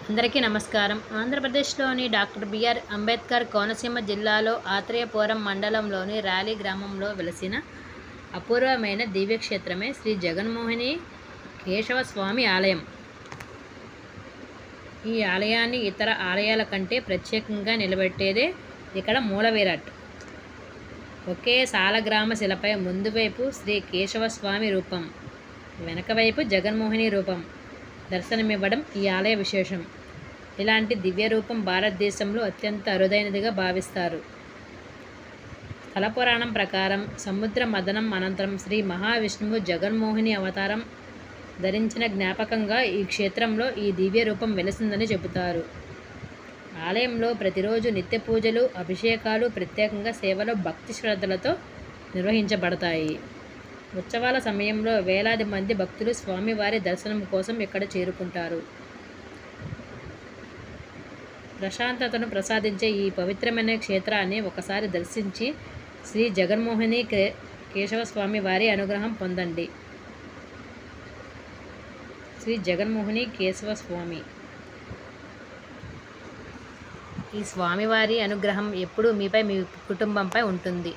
అందరికీ నమస్కారం. ఆంధ్రప్రదేశ్‌లోని డాక్టర్ బిఆర్ అంబేద్కర్ కోనసీమ జిల్లాలో ఆత్రేయపురం మండలంలోని ర్యాలీ గ్రామంలో వెలసిన అపూర్వమైన దివ్యక్షేత్రమే శ్రీ జగన్మోహిని కేశవస్వామి ఆలయం. ఈ ఆలయాన్ని ఇతర ఆలయాల కంటే ప్రత్యేకంగా నిలబెట్టేదే ఇక్కడ మూలవిరాట్. ఒకే సాలగ్రామ శిలపై ముందు వైపు శ్రీ కేశవస్వామి రూపం, వెనక వైపు జగన్మోహిని రూపం దర్శనమివ్వడం ఈ ఆలయ విశేషం. ఇలాంటి దివ్య రూపం భారతదేశంలో అత్యంత అరుదైనదిగా భావిస్తారు. స్థల పురాణం ప్రకారం సముద్ర మథనం అనంతరం శ్రీ మహావిష్ణువు జగన్మోహిని అవతారం ధరించిన జ్ఞాపకంగా ఈ క్షేత్రంలో ఈ దివ్య రూపం వెలిసిందని చెబుతారు. ఆలయంలో ప్రతిరోజు నిత్య పూజలు, అభిషేకాలు, ప్రత్యేకంగా సేవలు భక్తి శ్రద్ధలతో నిర్వహించబడతాయి. ఉత్సవాల సమయంలో వేలాది మంది భక్తులు స్వామివారి దర్శనం కోసం ఇక్కడ చేరుకుంటారు. ప్రశాంతతను ప్రసాదించే ఈ పవిత్రమైన క్షేత్రాన్ని ఒకసారి దర్శించి శ్రీ జగన్మోహిని కేశవస్వామి వారి అనుగ్రహం పొందండి. శ్రీ జగన్మోహిని కేశవస్వామి. ఈ స్వామివారి అనుగ్రహం ఎప్పుడూ మీపై, మీ కుటుంబంపై ఉంటుంది.